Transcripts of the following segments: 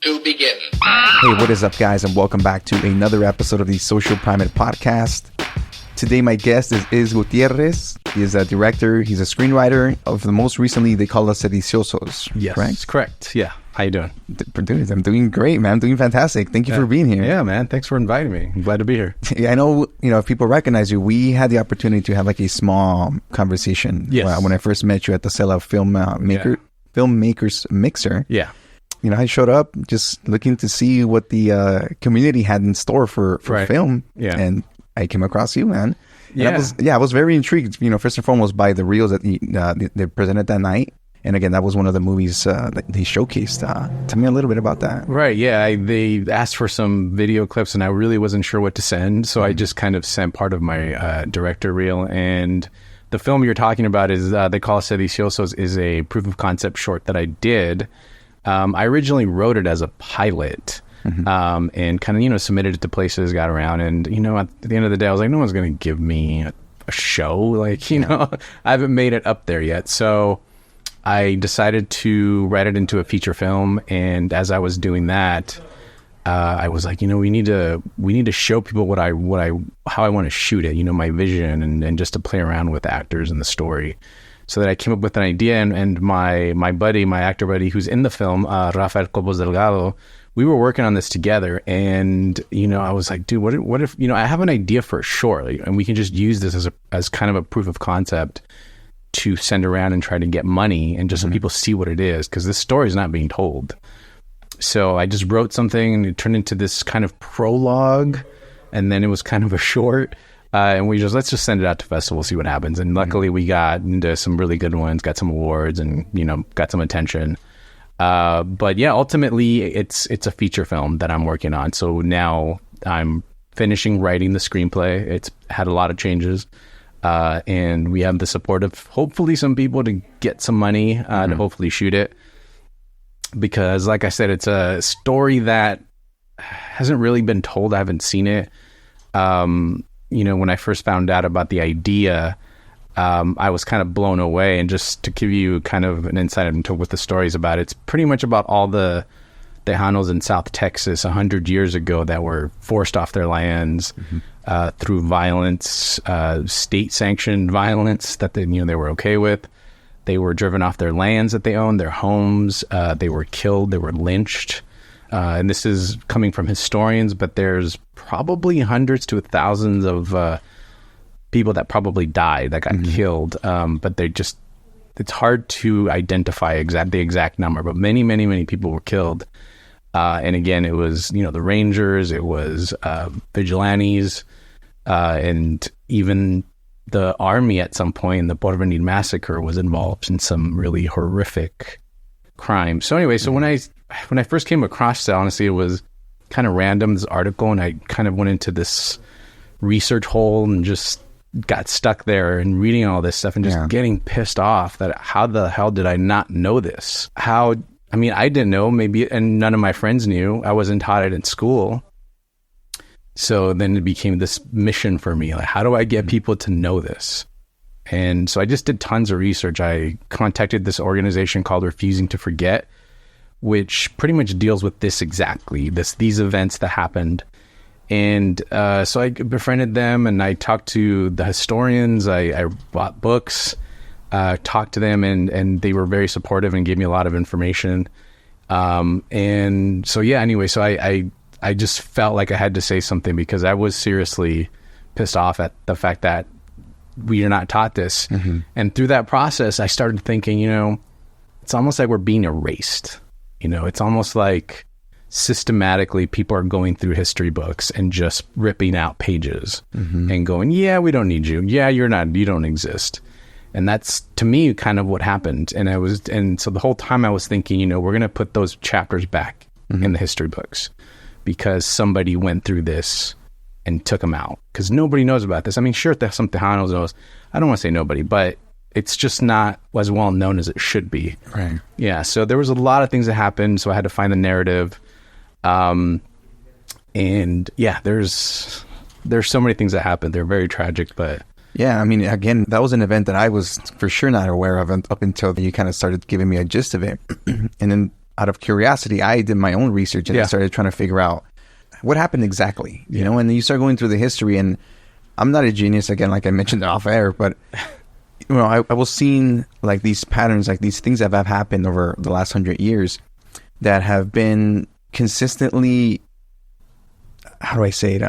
to begin. Hey, what is up, guys, and welcome back to another episode of the Social Primate Podcast. Today, my guest is Iz Gutierrez. He is a director. He's a screenwriter of the most recently, they Call Us Sediciosos. Yes, correct. Yeah. How you doing? Dude, I'm doing great, man. I'm doing fantastic. Thank you for being here. Yeah, man. Thanks for inviting me. I'm glad to be here. Yeah, I know, if people recognize you, we had the opportunity to have like a small conversation. Yes. When I first met you at the Sela Filmmakers Mixer. Yeah. I showed up just looking to see what the community had in store for film. Yeah. And I came across you, man. And I was very intrigued, first and foremost by the reels that they presented that night. And again, that was one of the movies that they showcased. Tell me a little bit about that. Right. Yeah. They asked for some video clips and I really wasn't sure what to send. So I just kind of sent part of my director reel. And the film you're talking about is they Call Us Sediciosos, is a proof of concept short that I did. I originally wrote it as a pilot. And kind of, submitted it to places, got around. And, at the end of the day, I was like, no one's going to give me a show. Like, I haven't made it up there yet. So I decided to write it into a feature film. And as I was doing that, I was like, we need to show people how I want to shoot it, my vision and just to play around with actors and the story. So that I came up with an idea, and my actor buddy who's in the film, Rafael Cobos Delgado, we were working on this together. And, I was like, dude, what if, I have an idea for a short, and we can just use this as kind of a proof of concept to send around and try to get money and just so people see what it is, because this story is not being told. So I just wrote something and it turned into this kind of prologue, and then it was kind of a short. And let's just send it out to festivals, see what happens. And luckily we got into some really good ones, got some awards and, got some attention. But yeah, ultimately it's a feature film that I'm working on. So now I'm finishing writing the screenplay. It's had a lot of changes. And we have the support of hopefully some people to get some money, to hopefully shoot it. Because like I said, it's a story that hasn't really been told. I haven't seen it. When I first found out about the idea, I was kind of blown away. And just to give you kind of an insight into what the story is about, it's pretty much about all the Tejanos in South Texas 100 years ago that were forced off their lands through violence, state-sanctioned violence that they were okay with. They were driven off their lands that they owned, their homes. They were killed. They were lynched. And this is coming from historians, but there's probably hundreds to thousands of people that probably died, that got killed. But it's hard to identify the exact number, but many, many, many people were killed. And again, it was, the Rangers, it was vigilantes, and even the army at some point in the Porvenir massacre was involved in some really horrific crime. So anyway, so when I first came across that, honestly, it was kind of random, this article, and I kind of went into this research hole and just got stuck there and reading all this stuff and just getting pissed off that how the hell did I not know this? I didn't know, maybe, and none of my friends knew. I wasn't taught it in school. So then it became this mission for me. Like, how do I get people to know this? And so I just did tons of research. I contacted this organization called Refusing to Forget, which pretty much deals with this exactly, these events that happened. And so I befriended them and I talked to the historians. I bought books, talked to them, and they were very supportive and gave me a lot of information. And so, yeah, anyway, so I just felt like I had to say something because I was seriously pissed off at the fact that we are not taught this. And through that process, I started thinking, it's almost like we're being erased. It's almost like systematically people are going through history books and just ripping out pages and going, yeah, we don't need you. Yeah, you don't exist. And that's, to me, kind of what happened. And so the whole time I was thinking, we're going to put those chapters back in the history books because somebody went through this and took them out, because nobody knows about this. I mean, sure, some Tejanos knows. I don't want to say nobody, but it's just not as well known as it should be. Right. Yeah. So there was a lot of things that happened. So I had to find the narrative. And yeah, there's so many things that happened. They're very tragic, but yeah, I mean, again, that was an event that I was for sure not aware of up until you kind of started giving me a gist of it. And then out of curiosity, I did my own research and I started trying to figure out what happened exactly, you know, and then you start going through the history. And I'm not a genius, again, like I mentioned off air, but you know, I was seeing like these patterns, like these things that have happened over the last 100 years that have been consistently, how do I say it?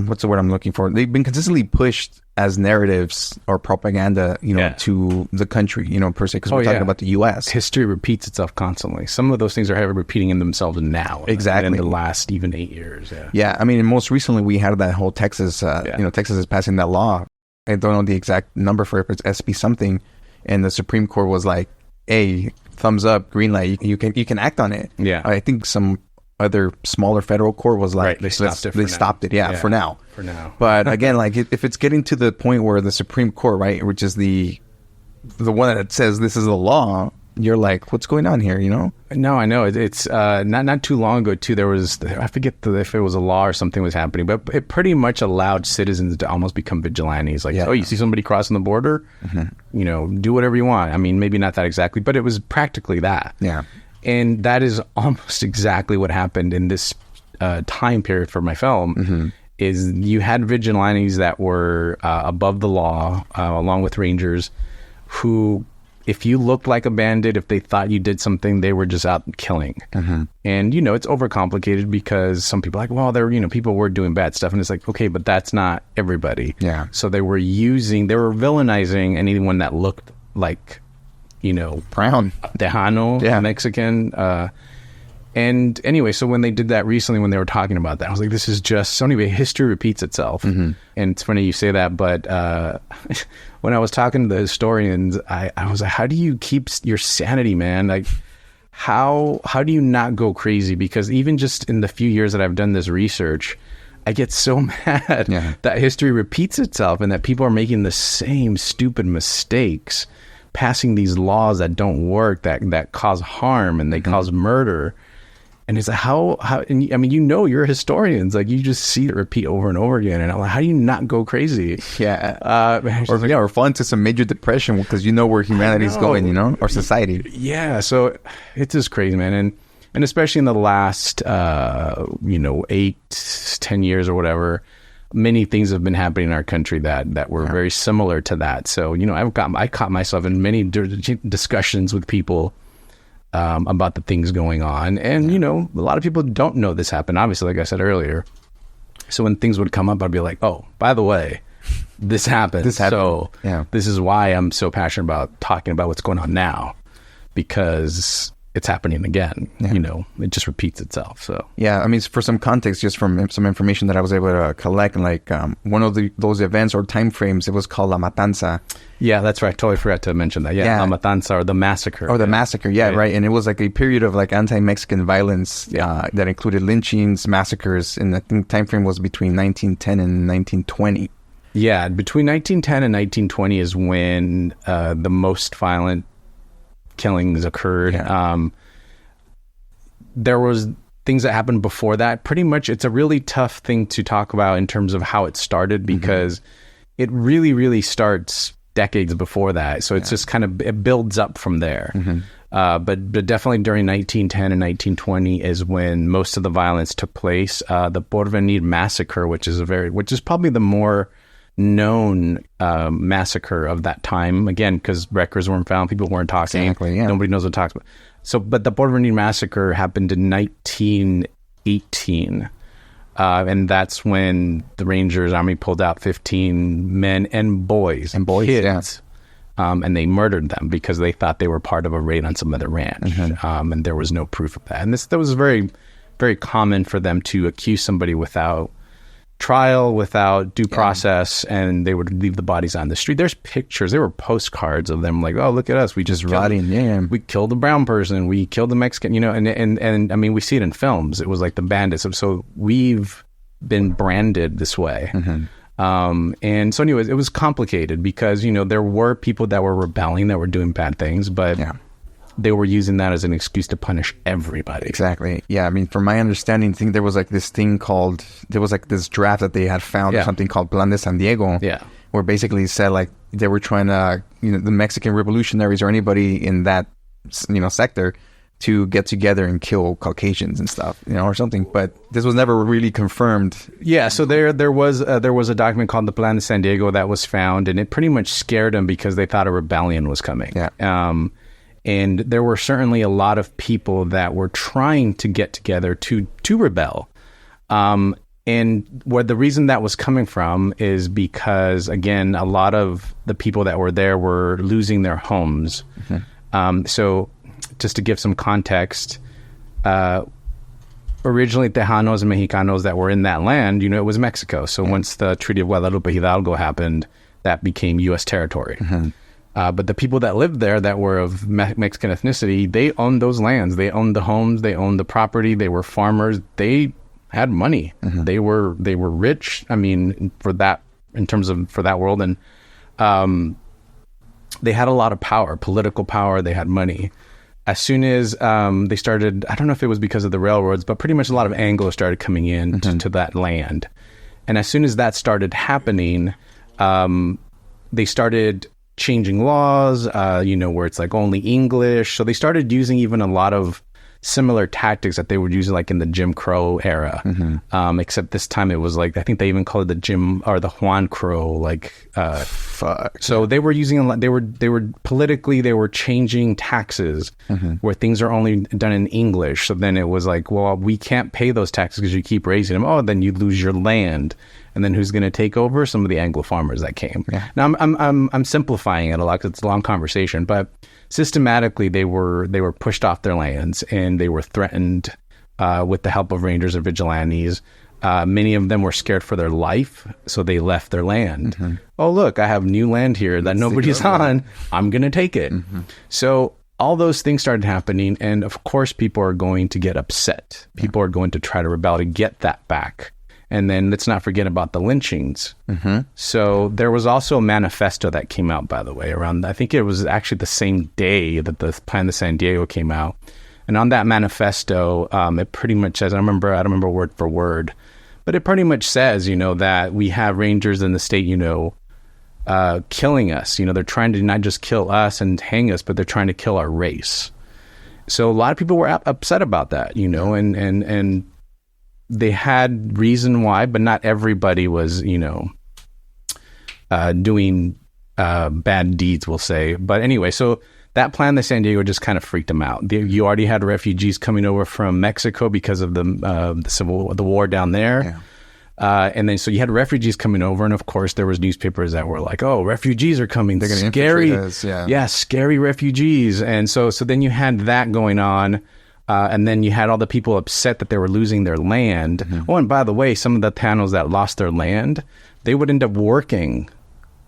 What's the word I'm looking for? They've been consistently pushed as narratives or propaganda, you know, to the country, you know, per se, because we're talking about the U.S. History repeats itself constantly. Some of those things are repeating in themselves now. Exactly. In the last even 8 years. Yeah. I mean, and most recently we had that whole Texas, you know, Texas is passing that law. I don't know the exact number for it, but it's SB something. And the Supreme Court was like, hey, thumbs up, green light, you can act on it. Yeah. I think some other smaller federal court was like, they stopped it. For now. But again, like if it's getting to the point where the Supreme Court, right, which is the one that says this is the law, you're like, what's going on here, you know? No, I know. It's not too long ago too. There was, I forget if it was a law or something was happening, but it pretty much allowed citizens to almost become vigilantes. Like, oh, you see somebody crossing the border, you know, do whatever you want. I mean, maybe not that exactly, but it was practically that. Yeah. And that is almost exactly what happened in this time period for my film. Is you had vigilantes that were above the law, along with rangers, who, if you looked like a bandit, if they thought you did something, they were just out killing. And, you know, it's overcomplicated because some people are like, well, people were doing bad stuff. And it's like, okay, but that's not everybody. Yeah. So they were villainizing anyone that looked like, you know, brown, Tejano, Mexican. And anyway, so when they did that recently, when they were talking about that, I was like, this is just, so anyway, history repeats itself. And it's funny you say that, but when I was talking to the historians, I was like, how do you keep your sanity, man? Like, how do you not go crazy? Because even just in the few years that I've done this research, I get so mad that history repeats itself and that people are making the same stupid mistakes, passing these laws that don't work, that cause harm and they cause murder. And it's like, how, and I mean, you know, you're historians, like you just see it repeat over and over again. And I'm like, how do you not go crazy? Or fall into some major depression because you know where humanity's going, you know, or society. Yeah. So it's just crazy, man. And especially in the last, 8-10 years or whatever, many things have been happening in our country that were very similar to that. So, you know, I caught myself in many discussions with people about the things going on. And, you know, a lot of people don't know this happened, obviously, like I said earlier. So when things would come up, I'd be like, oh, by the way, this happened. So this is why I'm so passionate about talking about what's going on now, because it's happening again. You know, it just repeats itself. So I mean, for some context, just from some information that I was able to collect, like one of those events or time frames, it was called La Matanza. Yeah, that's right. I totally forgot to mention that. La Matanza, or the massacre. Or the massacre, right. And it was like a period of like anti-Mexican violence that included lynchings, massacres, and I think time frame was between 1910 and 1920. Yeah, between 1910 and 1920 is when the most violent killings occurred. There was things that happened before that. Pretty much, it's a really tough thing to talk about in terms of how it started, because it really, really starts decades before that. So it's just kind of, it builds up from there. But definitely during 1910 and 1920 is when most of the violence took place. The Porvenir massacre, which is probably the more known massacre of that time, again, because records weren't found, people weren't talking, nobody knows what to talk about. So, but the Porvenir massacre happened in 1918, and that's when the Rangers Army pulled out 15 men and kids, and they murdered them because they thought they were part of a raid on some other ranch, and there was no proof of that. And that was very, very common for them to accuse somebody without trial, without due process, and they would leave the bodies on the street. There's pictures, there were postcards of them like, oh, look at us, we just we killed a brown person, we killed a Mexican, you know, and I mean, we see it in films. It was like the bandits. So we've been branded this way. And so anyways, it was complicated because, you know, there were people that were rebelling, that were doing bad things, but they were using that as an excuse to punish everybody. Exactly. Yeah. I mean, from my understanding, I think there was like this thing called, there was like this draft that they had found, or something called Plan de San Diego. Where basically it said like they were trying to, you know, the Mexican revolutionaries or anybody in that sector to get together and kill Caucasians and stuff, or something. But this was never really confirmed. Yeah, so there was a document called the Plan de San Diego that was found, and it pretty much scared them because they thought a rebellion was coming. Yeah. And there were certainly a lot of people that were trying to get together to rebel. And what the reason that was coming from is because, again, a lot of the people that were there were losing their homes. Mm-hmm. So just to give some context, originally Tejanos and Mexicanos that were in that land, it was Mexico. So once the Treaty of Guadalupe Hidalgo happened, that became U.S. territory. Mm-hmm. But the people that lived there that were of Mexican ethnicity, they owned those lands. They owned the homes. They owned the property. They were farmers. They had money. Mm-hmm. They were rich. I mean, for that world, and they had a lot of power, political power. They had money. As soon as they started, I don't know if it was because of the railroads, but pretty much a lot of Anglos started coming in mm-hmm. to that land. And as soon as that started happening, they started changing laws, where it's like only English. So they started using even a lot of similar tactics that they were using like in the Jim Crow era. Mm-hmm. Except this time it was like, I think they even called it the Juan Crow, so they were using a lot, they were politically, they were changing taxes mm-hmm. where things are only done in English. So then it was like, well, we can't pay those taxes because you keep raising them. Oh, then you lose your land. And then who's going to take over? Some of the Anglo farmers that came. Yeah. Now I'm simplifying it a lot because it's a long conversation, but systematically they were pushed off their lands and they were threatened with the help of rangers and vigilantes. Many of them were scared for their life, so they left their land. Mm-hmm. Oh, look, I have new land here that nobody's on. I'm going to take it. Mm-hmm. So all those things started happening, and of course people are going to get upset. People are going to try to rebel to get that back. And then let's not forget about the lynchings. Mm-hmm. So there was also a manifesto that came out, by the way, around, I think it was actually the same day that the Plan de San Diego came out. And on that manifesto, it pretty much says, I don't remember word for word, but it pretty much says, that we have rangers in the state, killing us. They're trying to not just kill us and hang us, but they're trying to kill our race. So a lot of people were upset about that, and they had reason why, but not everybody was, doing bad deeds, we'll say. But anyway, so that Plan de San Diego just kind of freaked them out. You already had refugees coming over from Mexico because of the war down there. Yeah. And then so you had refugees coming over, and of course there was newspapers that were like, "Oh, refugees are coming! They're going to scary us." Yeah, scary refugees." And so then you had that going on. And then you had all the people upset that they were losing their land. Mm-hmm. Oh, and by the way, some of the Tanos that lost their land, they would end up working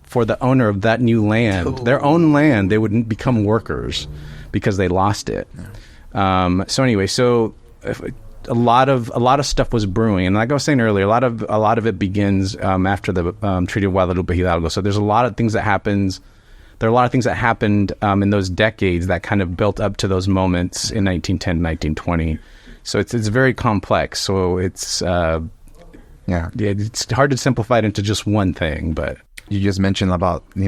for the owner of that new land, their own land. They would become workers because they lost it. Yeah. So anyway, a lot of stuff was brewing, and like I was saying earlier, a lot of it begins after the Treaty of Guadalupe Hidalgo. So there's a lot of things that happens. There are a lot of things that happened in those decades that kind of built up to those moments in 1910, 1920. So it's very complex. So it's it's hard to simplify it into just one thing. But you just mentioned about we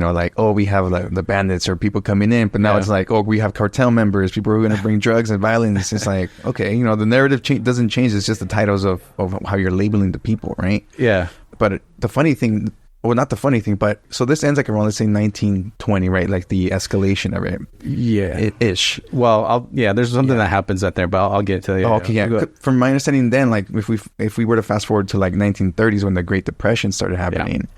have the bandits or people coming in, but now it's like, oh, we have cartel members, people who are going to bring drugs and violence. It's like, okay, the narrative doesn't change. It's just the titles of how you're labeling the people, right? Yeah. But the funny thing. Well, not the funny thing, but so this ends like around, let's say, 1920, right? Like the escalation of it. Yeah. Ish. Well, there's something that happens out there, but I'll get to it. Oh, okay, yeah. From my understanding then, like if we were to fast forward to like 1930s when the Great Depression started happening,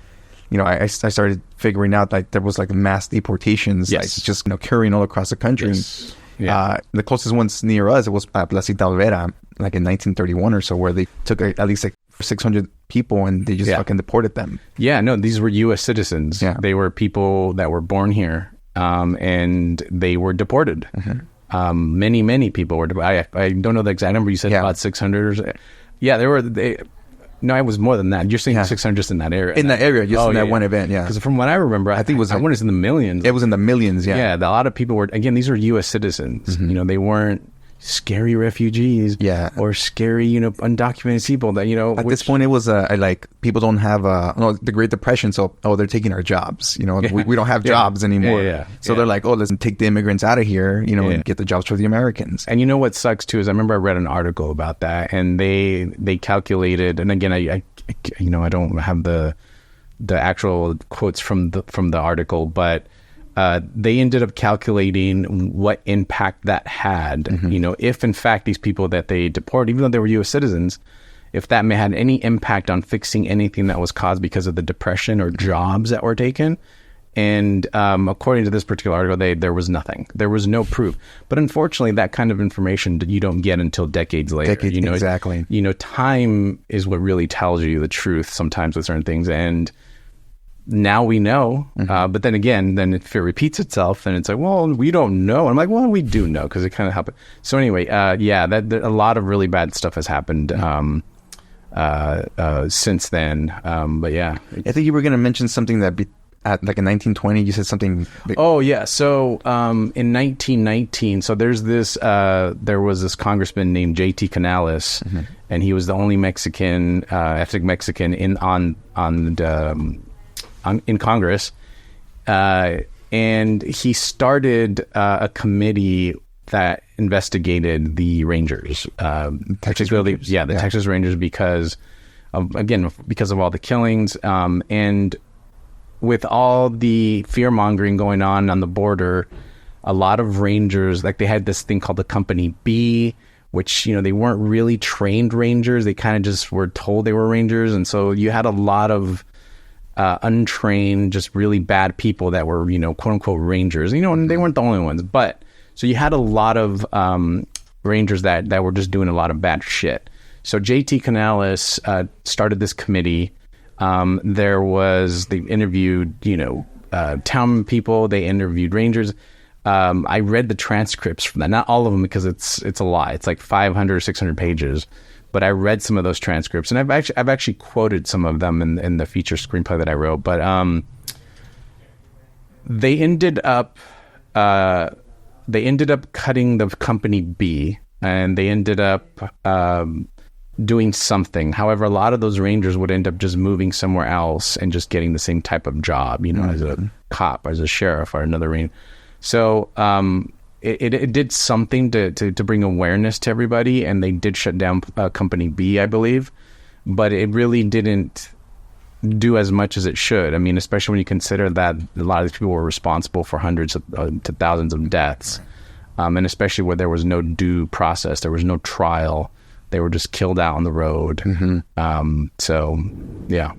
I started figuring out like there was like mass deportations, like just carrying all across the country. Yes. Yeah. The closest ones near us, it was Placita Olvera, like in 1931 or so, where they took at least like 600 people and they just fucking deported them. Yeah, no, these were U.S. citizens. Yeah. They were people that were born here, and they were deported. Mm-hmm. Many people were deported. I don't know the exact number. You said about 600 or so. Yeah, no, it was more than that. You're saying 600 just in that area. In that area, just in that one event, yeah. Because from what I remember, I think it was in the millions. It was in the millions, yeah. Yeah, a lot of people were, again, these were U.S. citizens. Mm-hmm. They weren't scary refugees, or scary, undocumented people that, at this point it was like people don't have the Great Depression, so they're taking our jobs, we don't have jobs anymore, so they're like, let's take the immigrants out of here, and get the jobs for the Americans. And what sucks too is I remember I read an article about that, and they calculated, and again I don't have the actual quotes from the article, but they ended up calculating what impact that had, if in fact these people that they deported, even though they were U.S. citizens, if that had any impact on fixing anything that was caused because of the Depression or jobs that were taken. And according to this particular article, there was nothing. There was no proof. But unfortunately, that kind of information you don't get until decades later. Exactly. Time is what really tells you the truth sometimes with certain things. And now we know, but then again, if it repeats itself, then it's like, well, we don't know. I'm like, well, we do know because it kind of happened. So anyway, a lot of really bad stuff has happened since then. But yeah, I think you were going to mention something that at like in 1920, you said something. Oh yeah, so in 1919, so there was this congressman named J.T. Canales, and he was the only Mexican, ethnic Mexican in Congress, and he started a committee that investigated the Rangers, particularly Texas Rangers, because of all the killings, and with all the fear mongering going on the border, a lot of Rangers, like they had this thing called the Company B, which, they weren't really trained Rangers. They kind of just were told they were Rangers, and so you had a lot of untrained, just really bad people that were, quote unquote Rangers, and they weren't the only ones, but so you had a lot of Rangers that were just doing a lot of bad shit. So JT Canales started this committee. They interviewed, town people, they interviewed Rangers. I read the transcripts from that, not all of them because it's a lot. It's like 500 or 600 pages. But I read some of those transcripts, and I've actually quoted some of them in the feature screenplay that I wrote. But they ended up cutting the Company B, and they ended up doing something. However, a lot of those Rangers would end up just moving somewhere else and just getting the same type of job, as a cop, as a sheriff, or another Ranger. So It did something to bring awareness to everybody, and they did shut down Company B, I believe, but it really didn't do as much as it should. I mean, especially when you consider that a lot of these people were responsible for hundreds to thousands of deaths, and especially where there was no due process, there was no trial, they were just killed out on the road. So, yeah.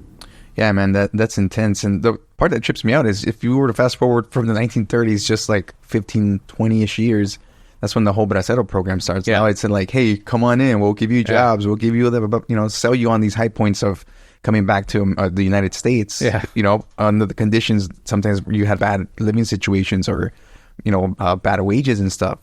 Yeah, man, that's intense. And the part that trips me out is if you were to fast forward from the 1930s, just like 15, 20-ish years, that's when the whole Bracero program starts. Now it's like, hey, come on in, we'll give you jobs, we'll give you sell you on these high points of coming back to the United States. Under the conditions, sometimes you had bad living situations or, bad wages and stuff.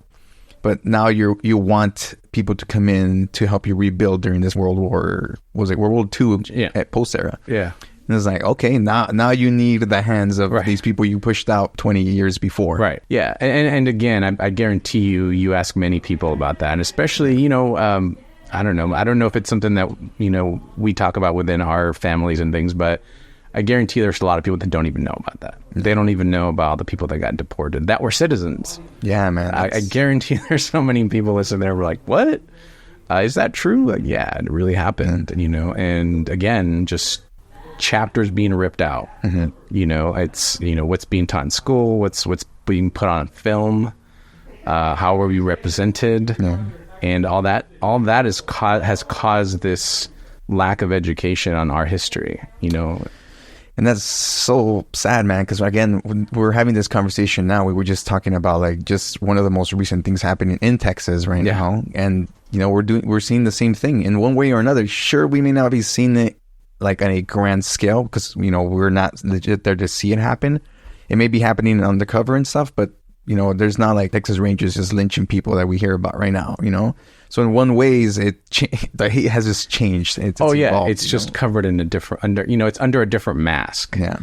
But now you want people to come in to help you rebuild during this World War II at post-era. Yeah. And it's like, okay, now you need the hands of these people you pushed out 20 years before. Right. Yeah. And again, I guarantee you ask many people about that. And especially, I don't know. I don't know if it's something that, we talk about within our families and things, but I guarantee there's a lot of people that don't even know about that. They don't even know about the people that got deported that were citizens. Yeah, man. I guarantee there's so many people listening there who are like, what? Is that true? Like, yeah, it really happened, and again, just chapters being ripped out. It's what's being taught in school, what's being put on film, how are we represented, and all that has caused this lack of education on our history. And that's so sad, man, because again, when we're having this conversation now, we were just talking about like just one of the most recent things happening in Texas right now, and we're seeing the same thing in one way or another. Sure, we may not be seeing it like on a grand scale because we're not legit there to see it happen. It may be happening undercover and stuff, but there's not like Texas Rangers just lynching people that we hear about right now. So in one ways, the hate has just changed. It's evolved, it's just covered in a different it's under a different mask. Yeah.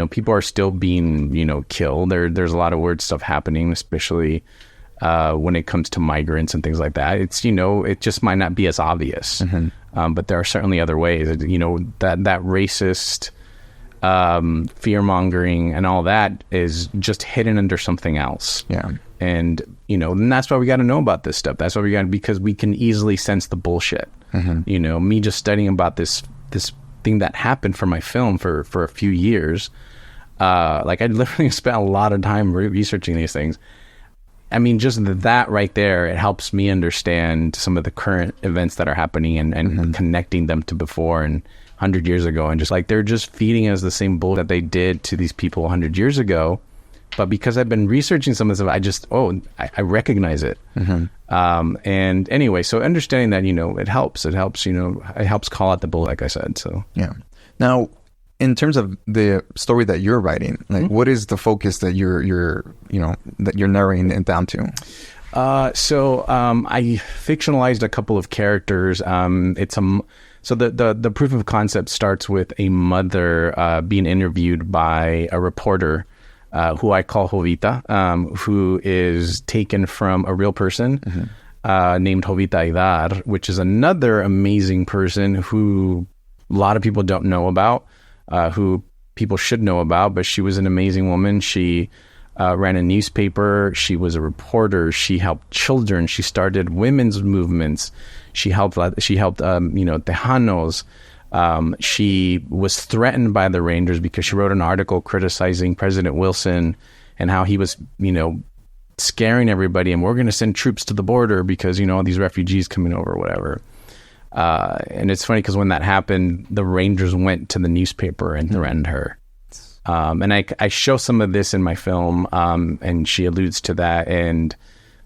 People are still being killed. There's a lot of weird stuff happening, especially when it comes to migrants and things like that. It's, it just might not be as obvious. But there are certainly other ways, that racist fear-mongering and all that is just hidden under something else. Yeah. And, and that's why we got to know about this stuff. That's why because we can easily sense the bullshit. Me just studying about this thing that happened for my film for a few years. I literally spent a lot of time researching these things. I mean, just that right there, it helps me understand some of the current events that are happening and connecting them to before and 100 years ago. And just they're just feeding us the same bull that they did to these people 100 years ago. But because I've been researching some of this stuff, I recognize it. And anyway, so understanding that, it helps. It helps call out the bull, like I said. So, yeah. Now, in terms of the story that you're writing, what is the focus that you're narrowing it down to? So I fictionalized a couple of characters. So the proof of concept starts with a mother being interviewed by a reporter who I call Jovita, who is taken from a real person named Jovita Aidar, which is another amazing person who a lot of people don't know about. Who people should know about, but she was an amazing woman. She ran a newspaper. She was a reporter. She helped children. She started women's movements. She helped Tejanos. She was threatened by the Rangers because she wrote an article criticizing President Wilson and how he was, scaring everybody. And we're going to send troops to the border because, all these refugees coming over or whatever. And it's funny because when that happened, the Rangers went to the newspaper and threatened her. And I show some of this in my film, and she alludes to that. And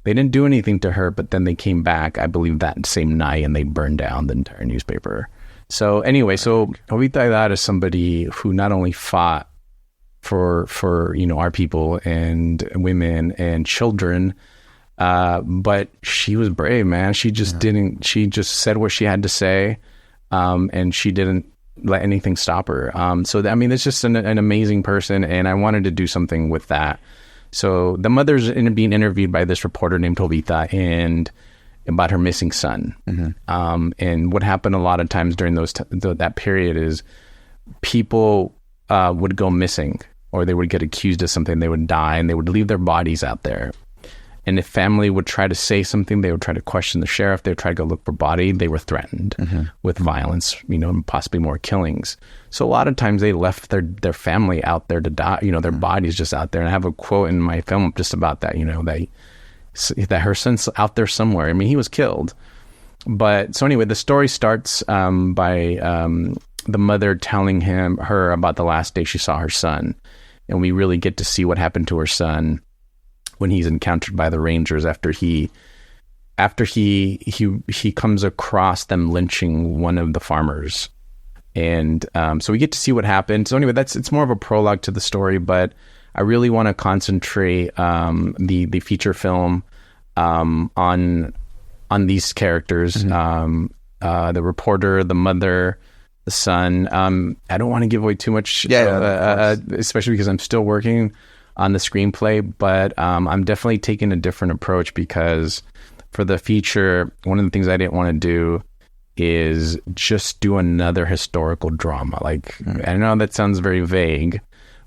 they didn't do anything to her, but then they came back, I believe, that same night, and they burned down the entire newspaper. So anyway, Jovita Aidar is somebody who not only fought for our people and women and children, but she was brave, man. She just she just said what she had to say, and she didn't let anything stop her. It's just an amazing person, and I wanted to do something with that. So the mother's being interviewed by this reporter named Jovita and about her missing son. And what happened a lot of times during that period is people would go missing, or they would get accused of something, they would die, and they would leave their bodies out there. And if family would try to say something, they would try to question the sheriff. They would try to go look for body. They were threatened with violence, and possibly more killings. So a lot of times they left their family out there to die, their bodies just out there. And I have a quote in my film just about that, that her son's out there somewhere. I mean, he was killed. But so anyway, the story starts by the mother telling her about the last day she saw her son. And we really get to see what happened to her son when he's encountered by the Rangers after he comes across them lynching one of the farmers. And so we get to see what happened. So anyway, it's more of a prologue to the story, but I really want to concentrate the feature film on these characters, the reporter, the mother, the son. I don't want to give away too much, especially because I'm still working on the screenplay, but I'm definitely taking a different approach because for the feature, one of the things I didn't want to do is just do another historical drama. I know that sounds very vague,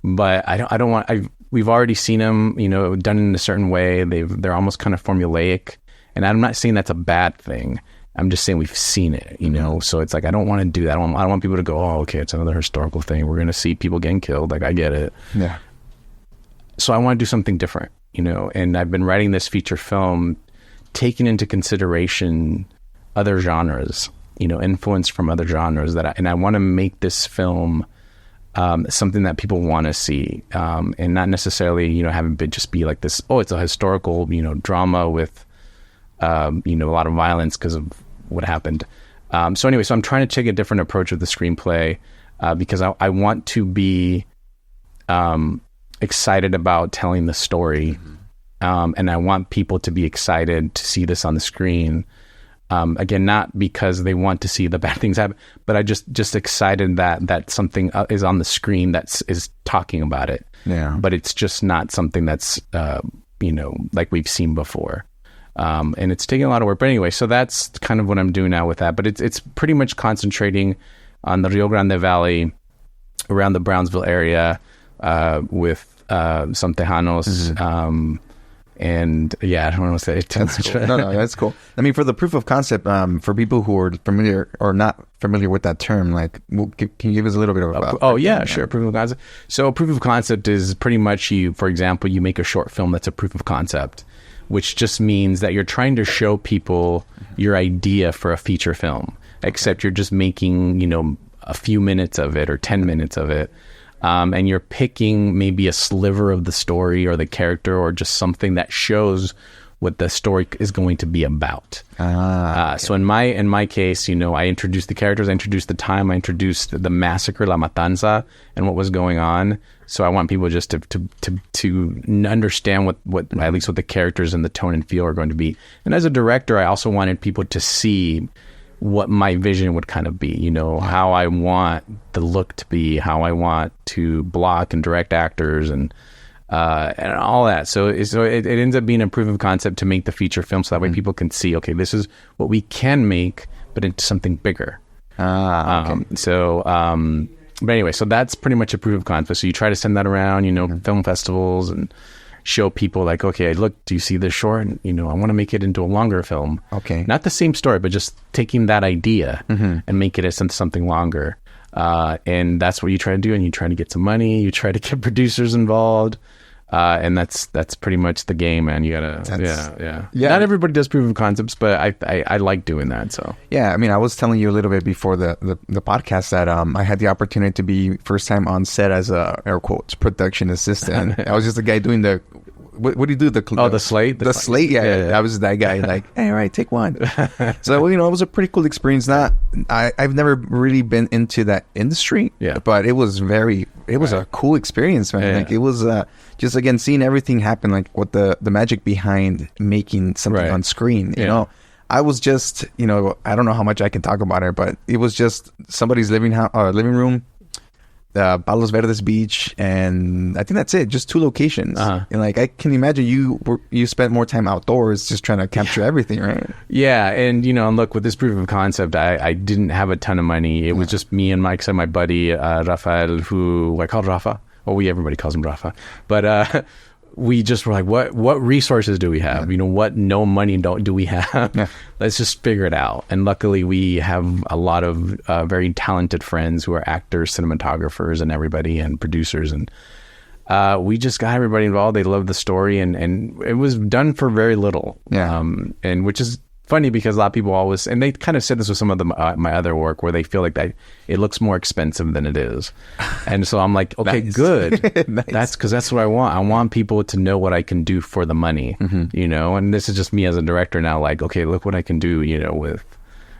but I don't want. We've already seen them, done in a certain way. They're almost kind of formulaic, and I'm not saying that's a bad thing. I'm just saying we've seen it, So it's I don't want to do that. I don't want people to go, oh, okay, it's another historical thing. We're going to see people getting killed. I get it. Yeah. So I want to do something different, and I've been writing this feature film, taking into consideration other genres, influence from other genres and I want to make this film something that people want to see, and not necessarily, having it just be like this, oh, it's a historical, drama with, a lot of violence because of what happened. So anyway, so I'm trying to take a different approach with the screenplay because I want to be excited about telling the story, and I want people to be excited to see this on the screen. Again, not because they want to see the bad things happen, but I just excited that something is on the screen is talking about it. Yeah. But it's just not something that's like we've seen before. And it's taking a lot of work. But anyway, so that's kind of what I'm doing now with that. But it's pretty much concentrating on the Rio Grande Valley, around the Brownsville area, with some Tejanos. And yeah, I don't want to say it too much. Cool. No, that's cool. I mean, for the proof of concept, for people who are familiar or not familiar with that term, like, can you give us a little bit of sure. Proof of concept. So proof of concept is pretty much for example, you make a short film that's a proof of concept, which just means that you're trying to show people your idea for a feature film, except you're just making, a few minutes of it or 10 minutes of it. And you're picking maybe a sliver of the story or the character or just something that shows what the story is going to be about. Okay. So in my case, I introduced the characters, I introduced the time, I introduced the massacre, La Matanza, and what was going on. So I want people just to understand what at least what the characters and the tone and feel are going to be. And as a director, I also wanted people to see what my vision would kind of be, how I want the look to be, how I want to block and direct actors and all that. So it ends up being a proof of concept to make the feature film, so that way people can see, okay, this is what we can make, but into something bigger. Okay. But anyway, so that's pretty much a proof of concept. So you try to send that around, film festivals and show people like, okay, look, do you see this short? I want to make it into a longer film. Okay. Not the same story, but just taking that idea and make it into something longer. And that's what you try to do. And you try to get some money. You try to get producers involved. And that's pretty much the game, man. You gotta, yeah. Not everybody does proof of concepts, but I like doing that. So yeah, I mean, I was telling you a little bit before the podcast that I had the opportunity to be first time on set as a air quotes production assistant. I was just the guy doing the what do you do? The slate? The slate, yeah. I was that guy, like, hey, all right, take one. So, it was a pretty cool experience. I've never really been into that industry, but it was a cool experience, man. Yeah. Like, it was just, again, seeing everything happen, like what the magic behind making something on screen, you know. I was just, I don't know how much I can talk about it, but it was just somebody's living room, Palos Verdes Beach, and I think that's it. Just 2 locations, and like I can imagine you spent more time outdoors just trying to capture everything, right? Yeah, and and look, with this proof of concept, I didn't have a ton of money. It was just me and Mike, my buddy Rafael, who I call Rafa. Well, everybody calls him Rafa, but we just were like, what resources do we have? What no money do we have? Yeah. Let's just figure it out. And luckily we have a lot of very talented friends who are actors, cinematographers, and everybody, and producers. And we just got everybody involved. They loved the story, and it was done for very little. Yeah. And which is funny because a lot of people always, and they kind of said this with some of my other work, where they feel like that it looks more expensive than it is. And so I'm like, okay, good. Nice. That's because that's what I want. I want people to know what I can do for the money, and this is just me as a director now, like, okay, look what I can do, with,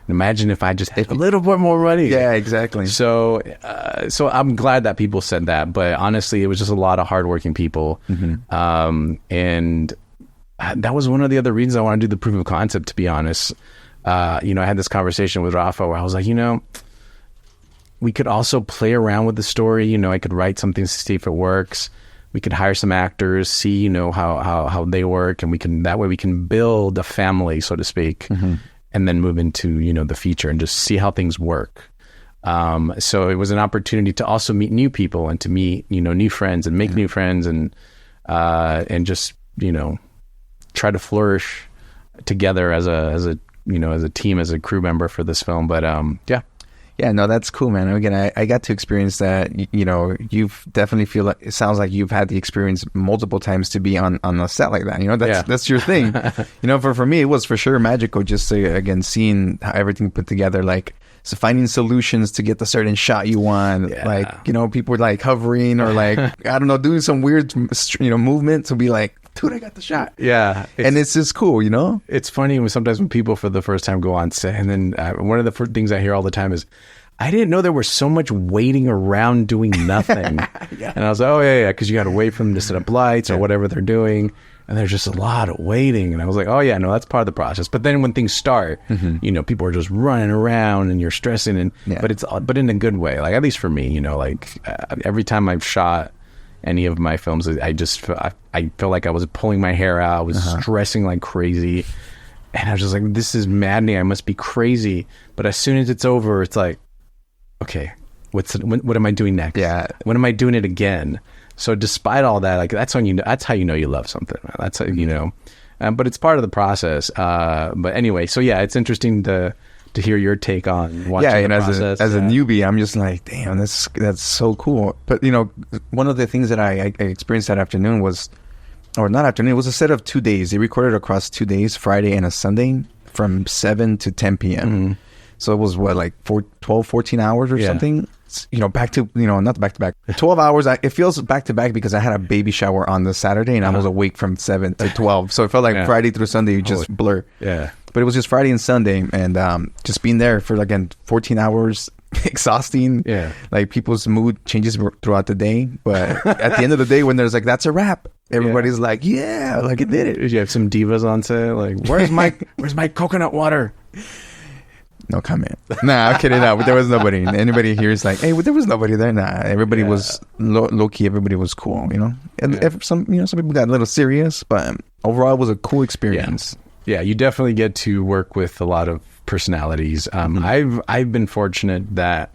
imagine if I just had a little bit more money. Yeah, exactly. So I'm glad that people said that, but honestly, it was just a lot of hardworking people. And that was one of the other reasons I want to do the proof of concept, to be honest. I had this conversation with Rafa where I was like, we could also play around with the story. I could write something to see if it works. We could hire some actors, see, how they work, and that way we can build a family, so to speak, and then move into, the feature and just see how things work. So it was an opportunity to also meet new people and to meet, new friends and make new friends and just, try to flourish together as a team, as a crew member for this film. But yeah, no, that's cool, man. Again, I got to experience that. You've definitely feel like, it sounds like you've had the experience multiple times to be on a set like that. That's your thing. For me, it was for sure magical. Just again, seeing how everything put together, like, so finding solutions to get the certain shot you want. Yeah. Like, people were like hovering or like, I don't know, doing some weird, movement to be like, dude, I got the shot. Yeah. It's just cool, It's funny when people for the first time go on set, and then one of the first things I hear all the time is, I didn't know there was so much waiting around doing nothing. Yeah. And I was like, oh, yeah, because you got to wait for them to set up lights or whatever they're doing. And there's just a lot of waiting. And I was like, oh, yeah, no, that's part of the process. But then when things start, people are just running around and you're stressing. But in a good way, like, at least for me, every time I've shot any of my films. I feel like I was pulling my hair out. I was stressing like crazy. And I was just like, this is maddening. I must be crazy. But as soon as it's over, it's like, okay, what am I doing next? Yeah. When am I doing it again? So despite all that, like that's how you know you love something. That's how you know. But it's part of the process. But anyway, so yeah, it's interesting to hear your take on watching the process. As a newbie, I'm just like, damn, that's so cool. But you know, one of the things that I experienced that afternoon was, or not afternoon, it was a set of 2 days. They recorded across 2 days, Friday and a Sunday, from 7 to 10 p.m. Mm-hmm. So it was what, like 14 hours or something? You know, back to, you know, not back to back. 12 hours. It feels back to back because I had a baby shower on the Saturday and I was awake from 7 to 12. So it felt like Friday through Sunday, you just blur. Yeah. But it was just Friday and Sunday, and just being there for, again, 14 hours, exhausting. Yeah. Like, people's mood changes throughout the day. But at the end of the day, when there's like, that's a wrap, everybody's like, yeah, like, it did it. Did you have some divas on set? Like, where's my coconut water? No comment. Nah, I'm kidding. No, there was nobody. Anybody here is like, hey, there was nobody there. Nah, everybody was low key. Everybody was cool, you know. And some people got a little serious, but overall, it was a cool experience. Yeah, you definitely get to work with a lot of personalities. I've been fortunate that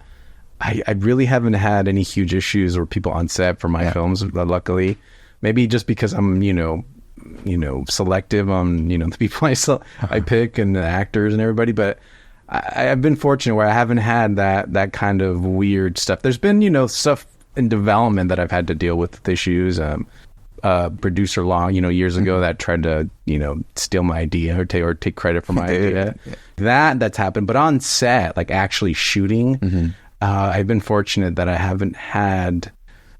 I really haven't had any huge issues or people on set for my films. Luckily, maybe just because I'm selective on the people I pick and the actors and everybody, but. I've been fortunate where I haven't had that kind of weird stuff. There's been, stuff in development that I've had to deal with issues. Producer law, years ago that tried to, steal my idea or take credit for my idea. That's happened. But on set, like actually shooting, I've been fortunate that I haven't had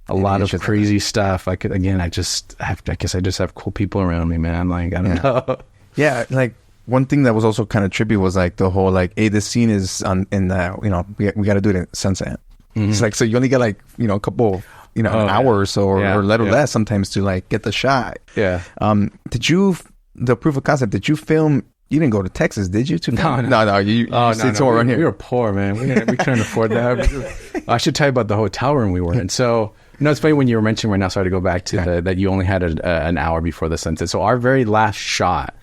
a lot of crazy stuff. Like, again, I guess I just have cool people around me, man. Like, I don't know. Yeah, like. One thing that was also kind of trippy was like the whole like, hey, this scene is we got to do it at sunset. Mm-hmm. It's like, so you only get like, a couple, an hour or so or less sometimes to like get the shot. Yeah. The proof of concept, did you film, you didn't go to Texas, did you? No. You stayed somewhere around here. We were poor, man. We couldn't afford that. I should tell you about the hotel room we were in. So, it's funny when you were mentioning right now, sorry to go back to that you only had an hour before the sunset. So our very last shot,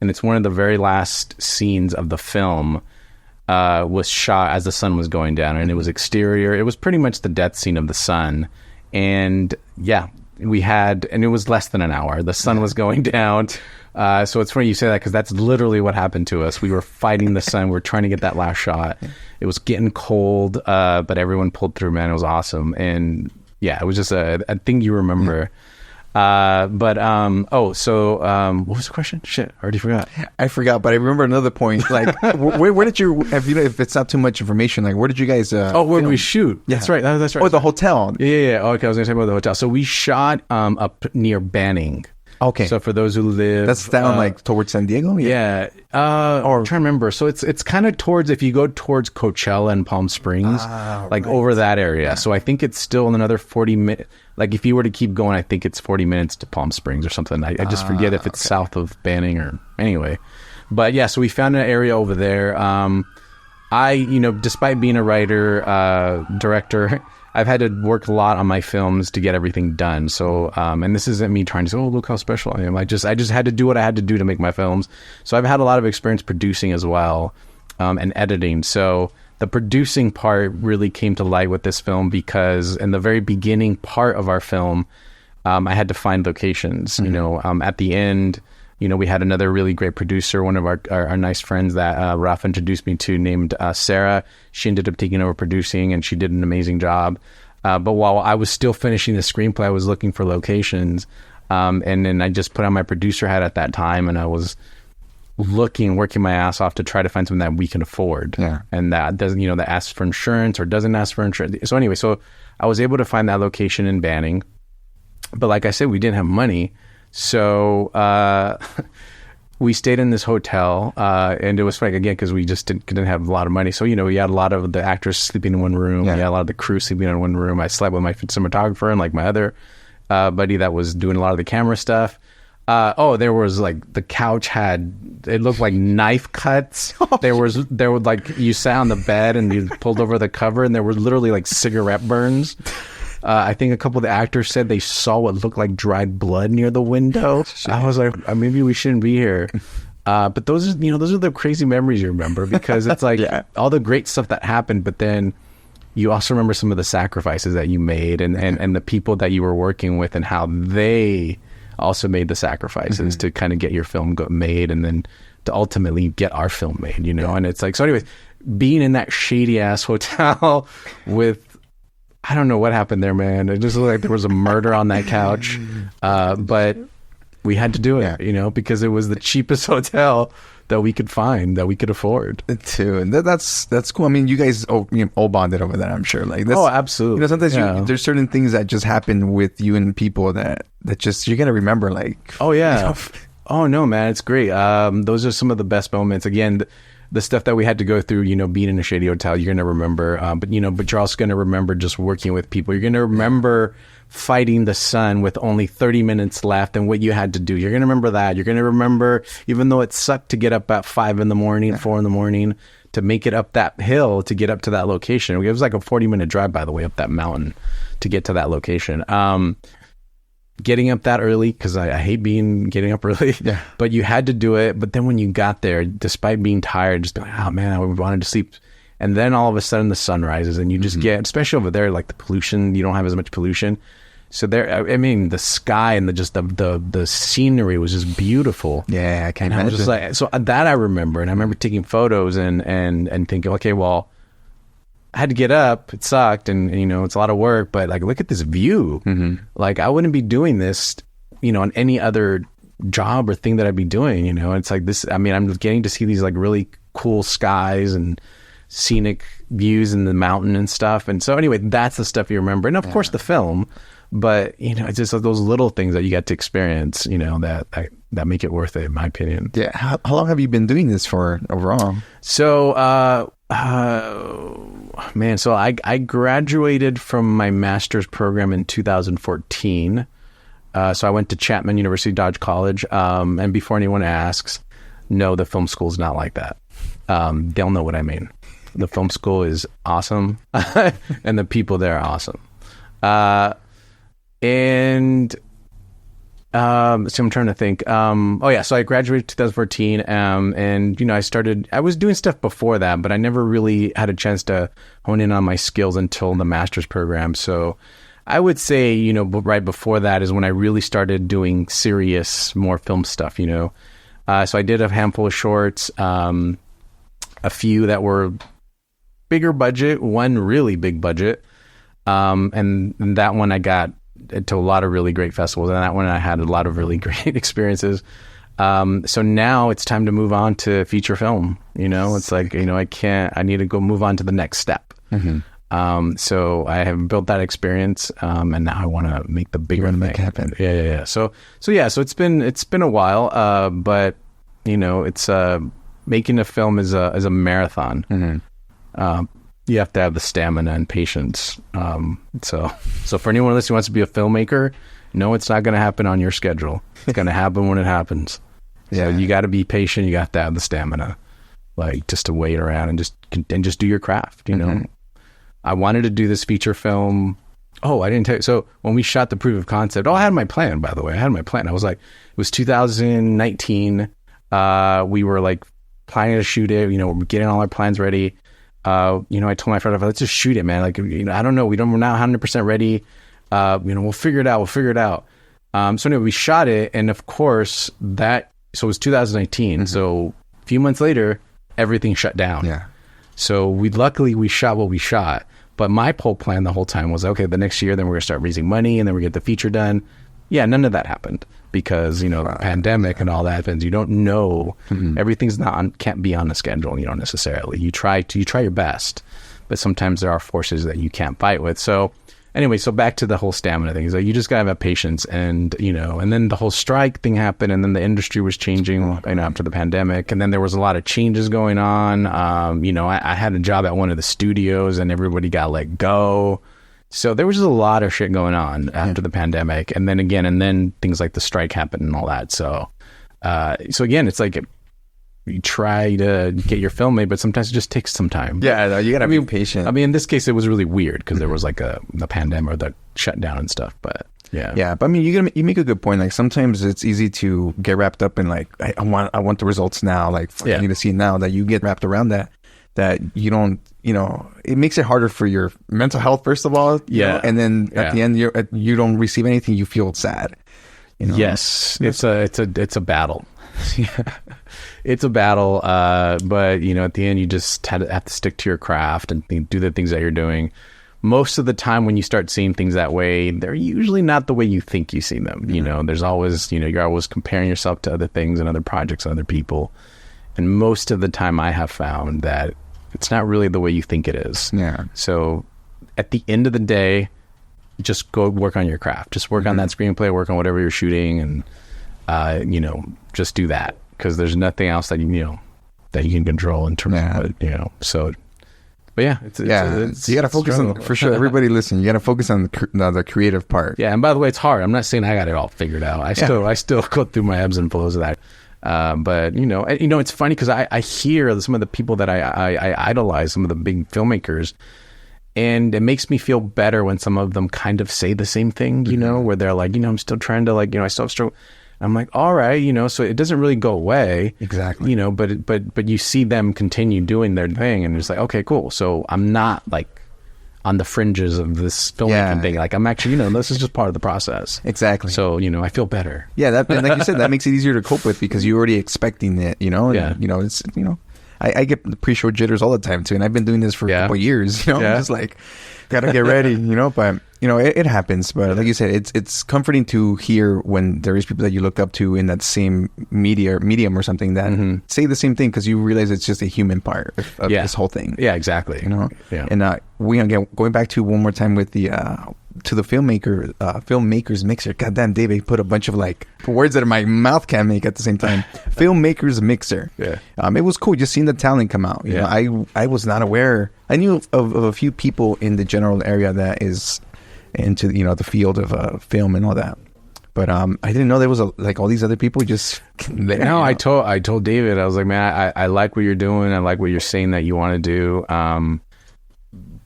and it's one of the very last scenes of the film, was shot as the sun was going down, and it was exterior. It was pretty much the death scene of the sun. And and it was less than an hour. The sun was going down. So it's funny you say that because that's literally what happened to us. We were fighting the sun. We were trying to get that last shot. It was getting cold, but everyone pulled through, man. It was awesome. And it was just a thing you remember. What was the question? Shit, I already forgot. I forgot, but I remember another point. Like, where did you, if it's not too much information, like, where did you guys, where did we shoot? Yeah. That's right. That's right. Oh, the hotel. Yeah. Okay, I was going to talk about the hotel. So we shot, up near Banning. Okay. So for those who live, that's down like towards San Diego. Yeah. Or I'm trying to remember. So it's kind of towards, if you go towards Coachella and Palm Springs, over that area. Yeah. So I think it's still another 40 minutes. Like if you were to keep going, I think it's 40 minutes to Palm Springs or something. I just forget if it's south of Banning or anyway. But yeah, so we found an area over there. Despite being a writer, director, I've had to work a lot on my films to get everything done. So, and this isn't me trying to say, oh, look how special I am. I just had to do what I had to do to make my films. So I've had a lot of experience producing as well, and editing. So the producing part really came to light with this film because in the very beginning part of our film, I had to find locations. Mm-hmm. At the end, we had another really great producer, one of our nice friends that Ralph introduced me to, named Sarah. She ended up taking over producing, and she did an amazing job. But while I was still finishing the screenplay, I was looking for locations. And then I just put on my producer hat at that time, and I was working my ass off to try to find something that we can afford. Yeah. And that doesn't, that asks for insurance or doesn't ask for insurance. So anyway, so I was able to find that location in Banning. But like I said, we didn't have money. So we stayed in this hotel, and it was funny, again, because we just didn't have a lot of money. So, we had a lot of the actors sleeping in one room. Yeah. We had a lot of the crew sleeping in one room. I slept with my cinematographer and like my other buddy that was doing a lot of the camera stuff. There was like the couch it looked like knife cuts. There was like, you sat on the bed and you pulled over the cover and there were literally like cigarette burns. I think a couple of the actors said they saw what looked like dried blood near the window. I was like, maybe we shouldn't be here. But those are the crazy memories you remember, because it's like all the great stuff that happened, but then you also remember some of the sacrifices that you made and the people that you were working with and how they also made the sacrifices to kind of get your film made and then to ultimately get our film made, and it's like, so anyways, being in that shady ass hotel with, I don't know what happened there, man. It just looked like there was a murder on that couch. But we had to do it, because it was the cheapest hotel that we could find, that we could afford. Too. And that's cool. I mean, you guys all bonded over that, I'm sure. Like, that's, absolutely. Sometimes there's certain things that just happen with you and people that just, you're going to remember, like. Oh, yeah. Oh, no, man. It's great. Those are some of the best moments. Again, the stuff that we had to go through, being in a shady hotel, you're going to remember. But you're also going to remember just working with people. You're going to remember fighting the sun with only 30 minutes left and what you had to do. You're going to remember that. You're going to remember, even though it sucked to get up at 5 in the morning, 4 in the morning, to make it up that hill to get up to that location. It was like a 40-minute drive, by the way, up that mountain to get to that location. Getting up that early, because I hate getting up early, but you had to do it. But then when you got there, despite being tired, just be like, oh man, I wanted to sleep. And then all of a sudden the sun rises and you just get, especially over there, like the pollution, you don't have as much pollution. So there, I mean, the sky and the scenery was just beautiful. Yeah, I can't imagine. I was just like, so that I remember, and I remember taking photos and thinking, okay, well, I had to get up. It sucked, and it's a lot of work. But like, look at this view. Like, I wouldn't be doing this, on any other job or thing that I'd be doing. It's like this. I mean, I'm getting to see these like really cool skies and scenic views in the mountain and stuff. And so anyway, that's the stuff you remember, and of course the film. But it's just like those little things that you get to experience, that make it worth it, in my opinion. Yeah. How long have you been doing this for overall? So, man, so I graduated from my master's program in 2014. So I went to Chapman University Dodge College. And before anyone asks, no, the film school is not like that. They'll know what I mean. The film school is awesome, and the people there are awesome. So I'm trying to think. So I graduated 2014, and I was doing stuff before that, but I never really had a chance to hone in on my skills until the master's program. So I would say, right before that is when I really started doing serious, more film stuff, So I did a handful of shorts, a few that were bigger budget, one really big budget. And that one I got to a lot of really great festivals, and that one I had a lot of really great experiences. So now it's time to move on to feature film. It's like, I need to go move on to the next step. So I have built that experience, and now I want to make the bigger thing. Make happen. Yeah. So it's been a while, but it's making a film is a marathon. You have to have the stamina and patience. So for anyone listening who wants to be a filmmaker, no, it's not going to happen on your schedule. It's going to happen when it happens. So you got to be patient. You got to have the stamina, like just to wait around and just do your craft. I wanted to do this feature film. Oh, I didn't tell you. So when we shot the proof of concept, I had my plan, by the way. I was like, it was 2019. We were like planning to shoot it. We're getting all our plans ready. I told my friend, let's just shoot it, man. Like, I don't know. We're not 100% ready. We'll figure it out. So anyway, we shot it. And of course so it was 2019. So a few months later, everything shut down. Yeah. So luckily we shot what we shot. But my whole plan the whole time was, okay, the next year, then we're going to start raising money and then we get the feature done. Yeah, none of that happened because, the pandemic and all that happens. You don't know. Everything's can't be on a schedule, necessarily. You try your best, but sometimes there are forces that you can't fight with. So anyway, so back to the whole stamina thing. So you just got to have patience and then the whole strike thing happened and then the industry was changing, after the pandemic. And then there was a lot of changes going on. I had a job at one of the studios and everybody got let go. So there was just a lot of shit going on after the pandemic. And then things like the strike happened and all that. So again, it's like you try to get your film made, but sometimes it just takes some time. Yeah, you gotta be patient. I mean, in this case, it was really weird because there was like a pandemic that shut down and stuff. But yeah. But I mean, you make a good point. Like sometimes it's easy to get wrapped up in like I want the results now. Like I need to see it now. That you get wrapped around that you don't. It makes it harder for your mental health first of all. Yeah, and then at the end you don't receive anything. You feel sad. Yes, it's a battle. It's a battle, but at the end you just have to stick to your craft and do the things that you're doing. Most of the time when you start seeing things that way, they're usually not the way you think you see them. There's always, you're always comparing yourself to other things and other projects and other people, and most of the time I have found that it's not really the way you think it is. So at the end of the day, just go work on your craft, just work on that screenplay, work on whatever you're shooting, and just do that, because there's nothing else that that you can control in terms of it, so. But yeah, it's you gotta focus on, for sure. Everybody listen, you gotta focus on the creative part. Yeah, and by the way, it's hard. I'm not saying I got it all figured out. I still go through my ebbs and flows of that. But it's funny because I hear some of the people that I idolize, some of the big filmmakers, and it makes me feel better when some of them kind of say the same thing, where they're like, I'm still trying to I still struggle. I'm like, all right, so it doesn't really go away. Exactly. But you see them continue doing their thing, and it's like, okay, cool. So I'm not like on the fringes of this filmmaking thing. Like I'm actually, this is just part of the process. Exactly. So, I feel better. Yeah. That, and like you said, that makes it easier to cope with because you're already expecting it, and, it's, I get pre-show jitters all the time too. And I've been doing this for a couple of years, I'm just like, gotta get ready, but it happens. But like you said, it's comforting to hear when there is people that you look up to in that same medium or something that say the same thing, because you realize it's just a human part of this whole thing. Yeah, exactly. Yeah. And we again going back to one more time with the filmmaker's mixer. Goddamn, David put a bunch of like words that my mouth can't make at the same time. Filmmaker's mixer. Yeah. It was cool just seeing the talent come out. I was not aware. I knew of a few people in the general area that is into the field of film and all that, but I didn't know there was like all these other people just there. No, I told David, I was like, man, I like what you're doing. I like what you're saying that you want to do.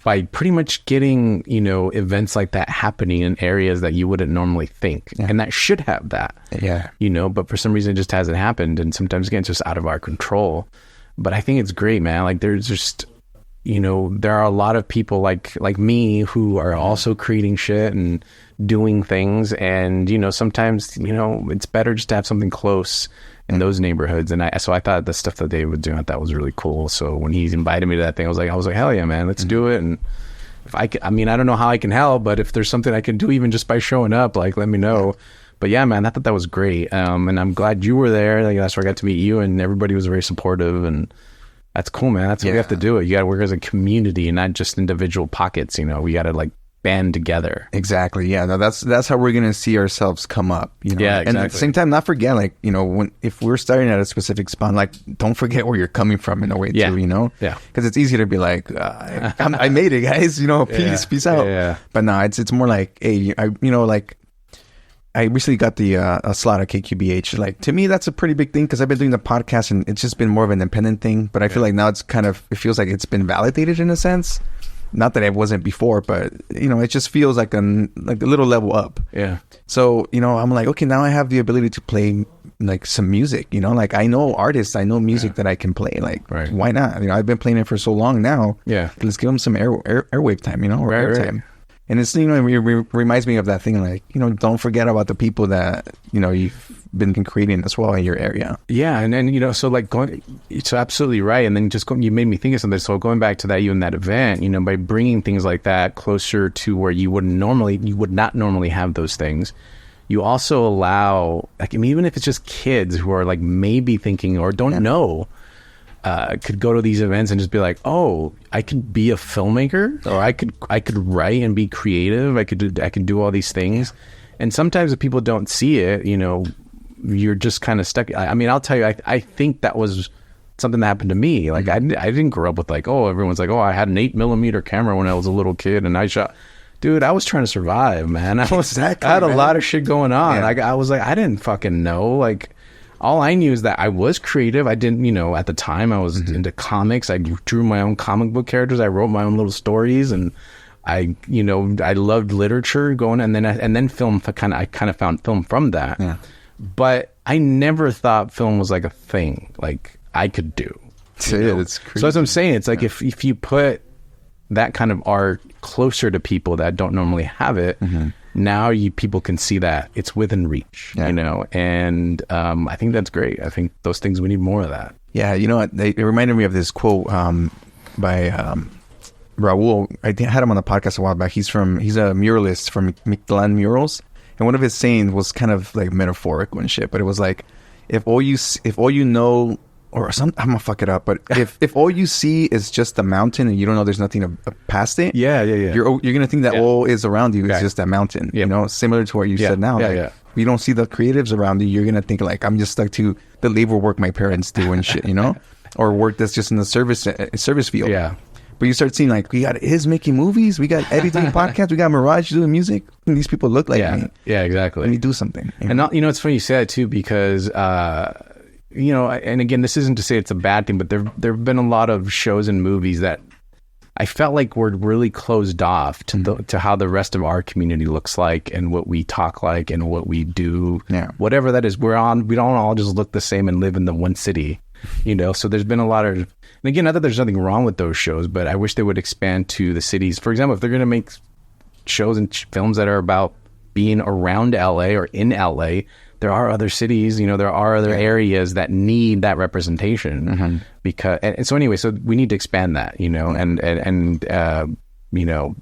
By pretty much getting, events like that happening in areas that you wouldn't normally think. Yeah. And that should have that. Yeah. But for some reason it just hasn't happened. And sometimes, again, it's just out of our control. But I think it's great, man. Like there's just, there are a lot of people like me who are also creating shit and doing things. And, sometimes, it's better just to have something close in those neighborhoods. And so I thought the stuff that Dave was doing, I thought was really cool. So when he invited me to that thing, I was like, hell yeah, man, let's do it. And if I don't know how I can help, but if there's something I can do even just by showing up, like, let me know. But yeah, man, I thought that was great. And I'm glad you were there. Like, that's where I got to meet you, and everybody was very supportive, and that's cool, man. That's what we have to do it. You got to work as a community and not just individual pockets. We got to like band together. Exactly. Yeah. No, that's how we're gonna see ourselves come up. Yeah. Exactly. And at the same time, not forget, like, if we're starting at a specific spot, like, don't forget where you're coming from in a way too. Yeah. Because it's easy to be like, I made it, guys. Peace out. Yeah. But no, it's more like, hey, I recently got the a slot at KQBH. Like, to me, that's a pretty big thing because I've been doing the podcast and it's just been more of an independent thing. But I feel like now it feels like it's been validated in a sense. Not that it wasn't before, but it just feels like a little level up. Yeah. So I'm like, okay, now I have the ability to play like some music. Like I know artists, I know music that I can play. Like, why not? I've been playing it for so long now. Yeah. Let's give them some airwave time, or air time. And it's, it reminds me of that thing, like, don't forget about the people that, you've been creating as well in your area. Yeah. And then, so like it's absolutely right. And then you made me think of something. So going back to that, you and that event, by bringing things like that closer to where you would not normally have those things, you also allow, like, even if it's just kids who are like maybe thinking or don't know, could go to these events and just be like, oh, I could be a filmmaker, or I could write and be creative. I could do all these things. And sometimes if people don't see it, you're just kind of stuck. I'll tell you, I think that was something that happened to me. Like, I didn't grow up with like, oh, everyone's like, oh, I had an 8mm camera when I was a little kid and I shot. Dude, I was trying to survive, man. I had a lot of shit going on. Yeah. Like, I was like, I didn't fucking know. Like, all I knew is that I was creative. I didn't, at the time I was into comics. I drew my own comic book characters. I wrote my own little stories, and I loved literature and then film. I kind of found film from that. Yeah. But I never thought film was like a thing like I could do. It's crazy. So as I'm saying, it's like if you put that kind of art closer to people that don't normally have it, now people can see that it's within reach, and I think that's great. I think those things, we need more of that. Yeah, you know what? It reminded me of this quote by Raul. I had him on the podcast a while back. He's a muralist from Mictlan Murals, and one of his sayings was kind of like metaphorical and shit, but it was like, if all you know, or some, I'm gonna fuck it up, but if all you see is just the mountain and you don't know there's nothing past it, you're gonna think that all is around you is just that mountain. Similar to what you said now. If you don't see the creatives around you, you're gonna think like, I'm just stuck to the labor work my parents do and shit, or work that's just in the service field. Yeah. But you start seeing like, we got Iz making movies, we got Eddie doing podcasts, we got Mirage doing music, and these people look like me. Yeah, exactly. Let me do something. And it's funny you say that too, because and again, this isn't to say it's a bad thing, but there've been a lot of shows and movies that I felt like were really closed off to how the rest of our community looks like and what we talk like and what we do. Yeah. Whatever that is, we don't all just look the same and live in the one city, So there's been a lot of, and again, not that there's nothing wrong with those shows, but I wish they would expand to the cities. For example, if they're going to make shows and films that are about being around LA or in LA, there are other cities, there are other areas that need that representation because, and so anyway, so we need to expand that,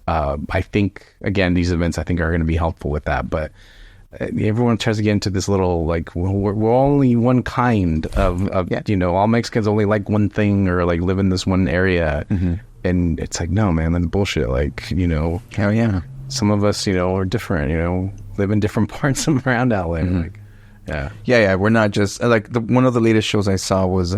I think, again, these events I think are going to be helpful with that, but everyone tries to get into this little, like, we're only one kind of all Mexicans only like one thing or like live in this one area. And it's like, no, man, that's bullshit. Like, hell yeah. Some of us, are different, live in different parts around LA. Like, yeah. We're not just like one of the latest shows I saw was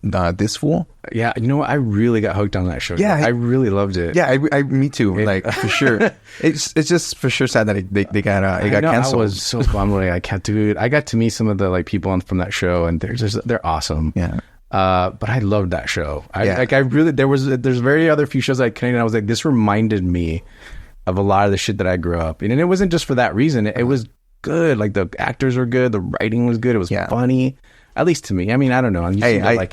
This Fool. Yeah, I really got hooked on that show. Yeah, I really loved it. Yeah, me too. Like for sure. It's just for sure sad that they got canceled. I was so bummed when I can't do it. I got to meet some of the like people from that show, and they're awesome. Yeah. But I loved that show. There's very other few shows I connected. I was like, this reminded me of a lot of the shit that I grew up in, and it wasn't just for that reason. It was good. Like the actors were good, the writing was good, it was funny, at least to me. I mean, I don't know. I like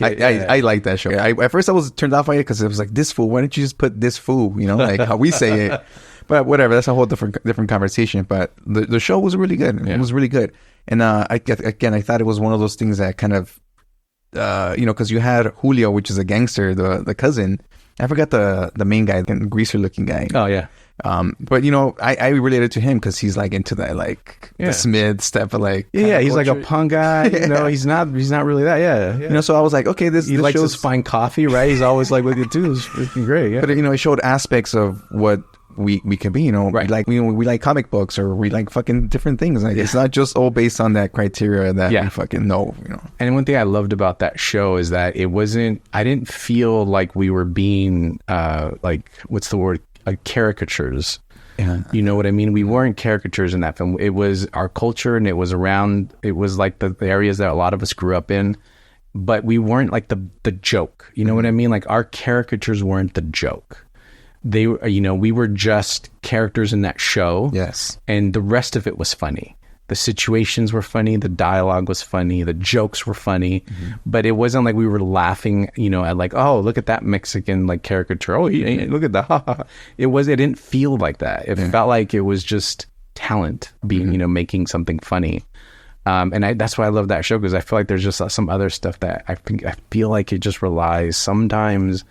that show. At first I was turned off by it because it was like, this fool, why don't you just put this fool, like how we say it. But whatever, that's a whole different conversation. But the show was really good. It was really good. And I thought it was one of those things that kind of because you had Julio, which is a gangster, the cousin. I forgot the main guy, the greaser looking guy. Oh yeah. But I related to him because he's like into that the Smith stuff, like he's like a punk guy. He's not really that. Yeah. So I was like, okay, he likes his fine coffee, right? He's always like with you too. It's freaking great. Yeah. But it showed aspects of what we can be. Right. We like comic books or we like fucking different things. Like it's not just all based on that criteria that we fucking know. And one thing I loved about that show is that it wasn't. I didn't feel like we were being what's the word? Caricatures. Yeah. You know what I mean? We weren't caricatures in that film. It was our culture, and it was like the areas that a lot of us grew up in, but we weren't like the joke. You know what I mean? Like our caricatures weren't the joke. They, we were just characters in that show. Yes. And the rest of it was funny. The situations were funny. The dialogue was funny. The jokes were funny, but it wasn't like we were laughing, at like, oh, look at that Mexican like caricature. Oh, look at that. It didn't feel like that. It felt like it was just talent being, making something funny. And that's why I love that show, because I feel like there's just some other stuff that I feel like it just relies sometimes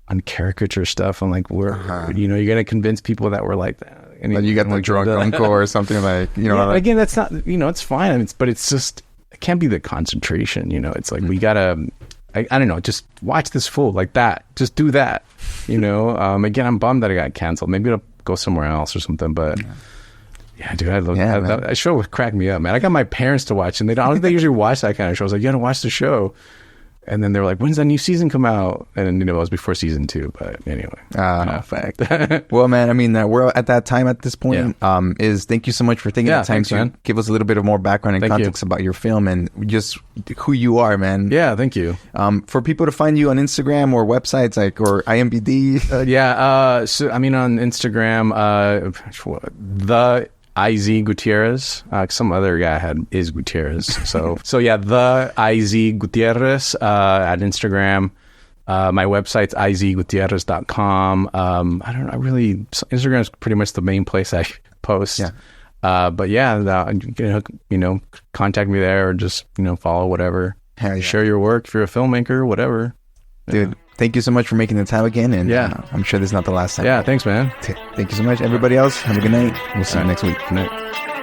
on caricature stuff. I'm like, you're going to convince people that we're like that. And you got like drunk uncle or something like, like, again, that's not, it's fine. But it's just, it can't be the concentration, it's like, we gotta, I don't know, just watch this fool like that. Just do that, again, I'm bummed that I got canceled. Maybe it'll go somewhere else or something, but yeah, dude, I love that show. Would crack me up, man. I got my parents to watch, and they usually watch that kind of show. I was like, you gotta watch the show. And then they were like, when's that new season come out? And, it was before season 2, but anyway. Fact. Well, man, I mean, we're at that time at this point. Is thank you so much for taking the time to give us a little bit of more background and context about your film and just who you are, man. Yeah, thank you. For people to find you on Instagram or websites or IMDb. So, I mean, on Instagram, the Iz Gutierrez. Some other guy had Iz Gutierrez. So yeah, the Iz Gutierrez at Instagram. My website's izgutierrez.com. Instagram is pretty much the main place I post. Yeah. But yeah, you can contact me there or just, follow whatever. Share your work if you're a filmmaker, whatever. Dude, thank you so much for making the time again. And I'm sure this is not the last time. Yeah, thanks, man. Thank you so much. Everybody else, have a good night. We'll see you next week. Good night.